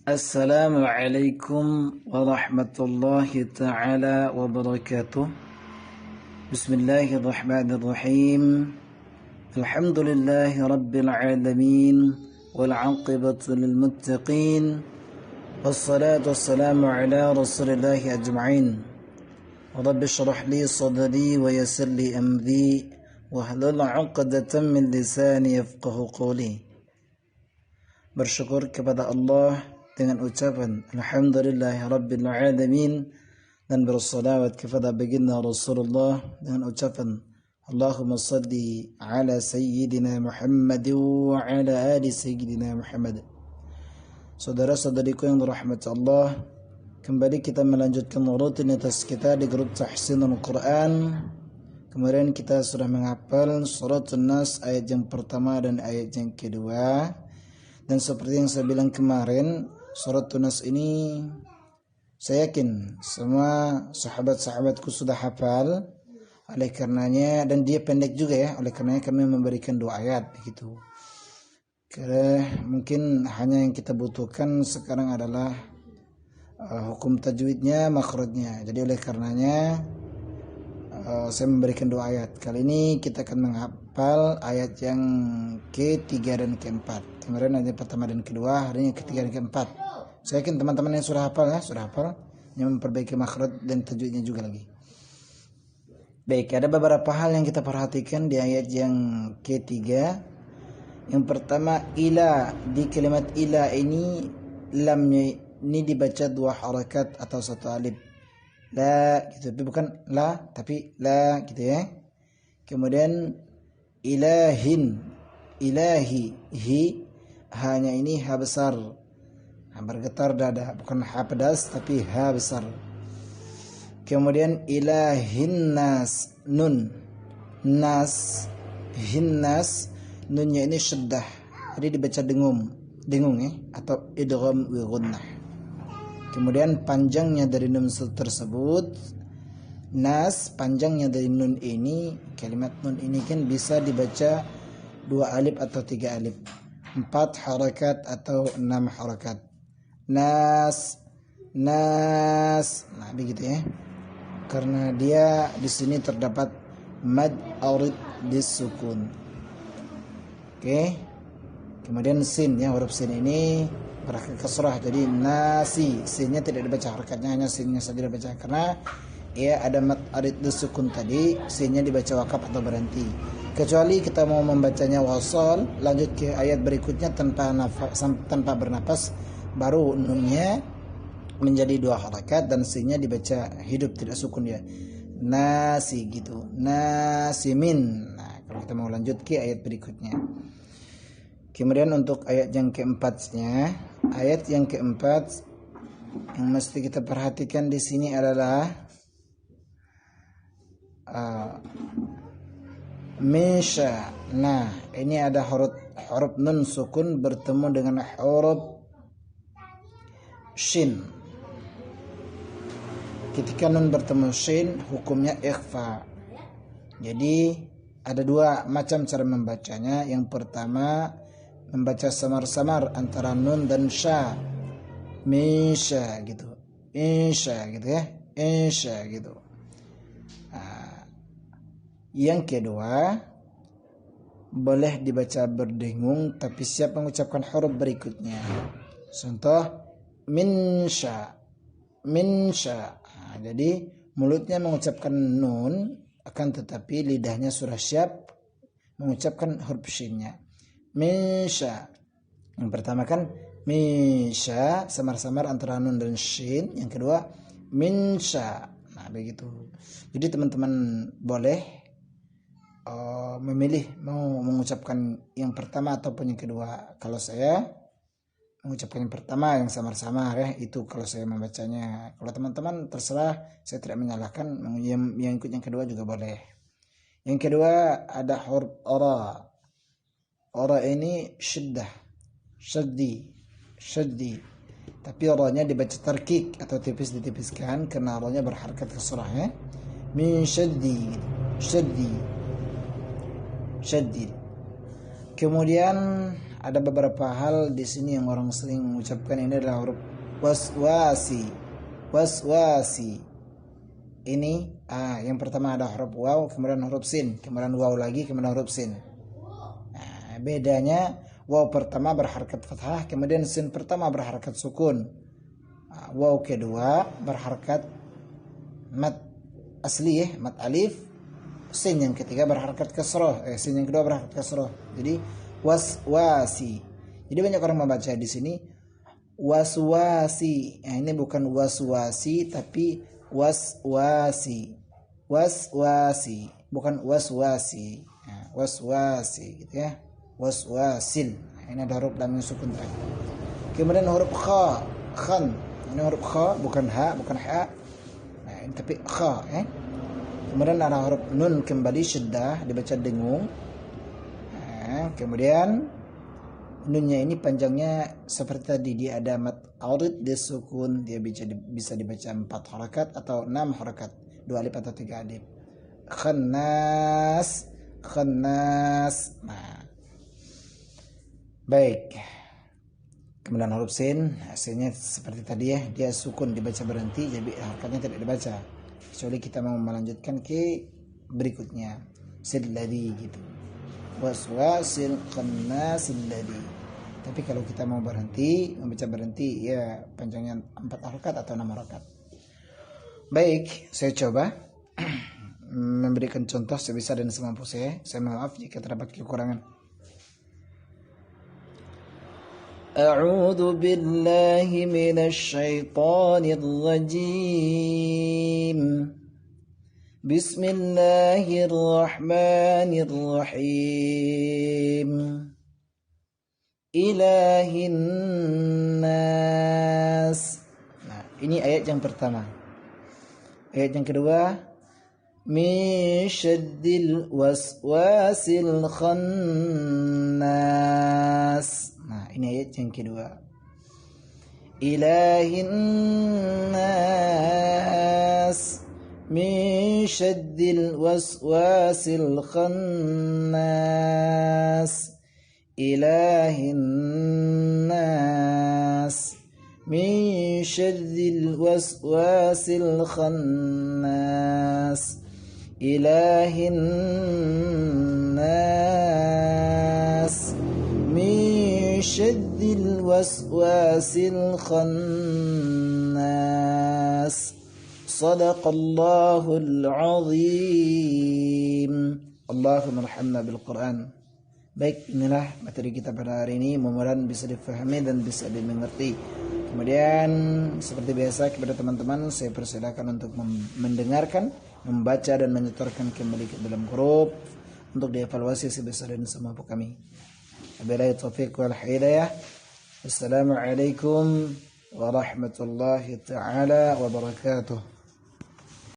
Assalamualaikum warahmatullahi ta'ala wabarakatuh. Bismillahirrahmanirrahim. Alhamdulillahi rabbil alamin. Wal'aqibatu lil muttaqin. Wassalatu wassalamu ala rasulillahi ajma'in. Rabbi shrah li sadri wa yassir li amri wahlul 'uqdatam min lisani yafqahu qawli. Bersyukur kepada Allah dengan ucapan Alhamdulillahi Rabbil Alamin, dan bersalawat kepada baginda Rasulullah dengan ucapan Allahumma salli ala Sayyidina Muhammad wa ala ali Sayyidina Muhammad. Saudara-saudariku yang dirahmati Allah, kembali kita melanjutkan rutinitas kita di grup Tahsinul Quran. Kemarin kita sudah menghafal surat An-Nas ayat yang pertama dan ayat yang kedua. Dan seperti yang saya bilang kemarin, surat An-Nas ini saya yakin semua sahabat-sahabatku sudah hafal. Oleh karenanya, dan dia pendek juga ya, oleh karenanya kami memberikan 2 ayat begitu. Karena mungkin hanya yang kita butuhkan sekarang adalah hukum tajwidnya, makhrajnya. Jadi oleh karenanya saya memberikan 2 ayat. Kali ini kita akan menghafal ayat yang ketiga dan keempat. Kemarin ayat pertama dan kedua, hari ini ketiga dan keempat. Saya yakin teman-teman yang sudah hafal ya, sudah hafal, yang memperbaiki makhraj dan tajwidnya juga lagi. Baik, ada beberapa hal yang kita perhatikan di ayat yang ketiga. Yang pertama, ila. Di kalimat ila ini, lamnya ini dibaca 2 harakat atau 1 alif. La gitu, tapi bukan la, tapi la gitu ya. Kemudian ilahin, ilahi, hi, hanya ini ha besar, bergetar dada, bukan ha pedas tapi ha besar. Kemudian ilahin nas, nun, nas, hinnas, nunnya ini syaddah, jadi dibaca dengung ya, atau idgham wa ghunnah. Kemudian panjangnya dari nun tersebut, nas, panjangnya dari nun ini, kalimat nun ini kan bisa dibaca 2 alif atau 3 alif, 4 harakat atau 6 harakat. Nas, nas, nah begitu ya. Karena dia di sini terdapat mad arid disukun. Oke. Kemudian sin ya, huruf sin ini berakhir kasrah, jadi nasi, sinnya tidak dibaca harakatnya, hanya sinnya saja dibaca karena ya ada mad arid disukun tadi, sinnya dibaca wakaf atau berhenti. Kecuali kita mau membacanya wasal, lanjut ke ayat berikutnya tanpa bernapas, baru nunnya menjadi 2 harakat dan sinnya dibaca hidup, tidak sukun ya. Nasi gitu, nasimin. Nah, kalau kita mau lanjut ke ayat berikutnya. Kemudian untuk ayat yang keempatnya, ayat yang keempat yang mesti kita perhatikan di sini adalah misha. Nah, ini ada huruf nun sukun bertemu dengan huruf shin. Ketika nun bertemu shin, hukumnya ikhfa. Jadi ada 2 macam cara membacanya. Yang pertama, membaca samar-samar antara nun dan sya, misha gitu, insya gitu ya, insya gitu. Nah, yang kedua, boleh dibaca berdengung tapi siap mengucapkan huruf berikutnya. Contoh, minsya, minsya. Nah, jadi mulutnya mengucapkan nun, akan tetapi lidahnya sudah siap mengucapkan huruf shinnya. Misha. Yang pertama kan misha, samar-samar antara nun dan shin. Yang kedua minsha. Nah begitu. Jadi teman-teman boleh memilih mau mengucapkan yang pertama ataupun yang kedua. Kalau saya mengucapkan yang pertama, yang samar-samar ya, itu kalau saya membacanya. Kalau teman-teman terserah, saya tidak menyalahkan, yang ikut yang kedua juga boleh. Yang kedua ada huruf ra. Ra ini syiddah, syaddi. Tapi ra-nya dibaca tarkik atau tipis ditipiskan karena ra-nya berharakat kasrah ya. Min syaddi. Kemudian ada beberapa hal di sini yang orang sering mengucapkan ini adalah huruf waswasi. Waswasi. Ini yang pertama ada huruf waw, kemudian huruf sin, kemudian waw lagi, kemudian huruf sin. Nah, bedanya waw pertama berharakat fathah, kemudian sin pertama berharakat sukun. Waw kedua berharakat mat asli mat alif. Sin yang ketiga berharakat kasroh, sin yang kedua berharakat kasroh. Jadi waswasi. Jadi banyak orang membaca di sini waswasi. Nah, ini bukan waswasi tapi waswasi. Waswasi, bukan waswasi. Nah, waswasi gitu ya. Waswasil. Nah, ini ada huruf lam yang sukun terakhir. Kemudian huruf kha, khan. Ini huruf kha, bukan ha, bukan ha. Nah, ini tapi kha ya. Kemudian ada huruf nun kembali syaddah, dibaca dengung. Nah, kemudian nunnya ini panjangnya seperti tadi, dia ada mat arid, dia sukun, dia bisa dibaca 4 harakat atau 6 harakat, 2 alif atau 3 alif. Khannas, khannas. Nah, baik. Kemudian huruf sin, hasilnya seperti tadi ya, dia sukun, dibaca berhenti, jadi harakatnya tidak dibaca. Kecuali kita mau melanjutkan ke berikutnya, silladhi gitu, waswasil khannasil ladhi. Tapi kalau kita mau berhenti, membaca berhenti, ya panjangnya 4 harakat atau 6 harakat. Baik, saya coba memberikan contoh sebisa dan semampu saya. Saya maaf jika terdapat kekurangan. A'udzu billahi minasy syaithanir rajim. Bismillahirrahmanirrahim. Ilahin nas. Nah, ini ayat yang pertama. Ayat yang kedua, min syaddil waswasil khannas. Nah, ini ayat yang kedua. Ilahin nas min syaddil waswasil khannas. Ilahin nas min syaddil waswasil khannas. Ilahin nas min syaddil waswasil khannas. Sadaqallahul azim. Allahumma arhamna bil Quran. Baik, inilah materi kita pada hari ini. Mudah-mudahan bisa difahami dan bisa dimengerti. Kemudian seperti biasa kepada teman-teman saya persilakan untuk mendengarkan, membaca dan menyetorkan kembali ke dalam grup untuk dievaluasi sebesar dan semampu kami. Wabillahi taufiq wal hidayah. Assalamualaikum warahmatullahi taala wabarakatuh.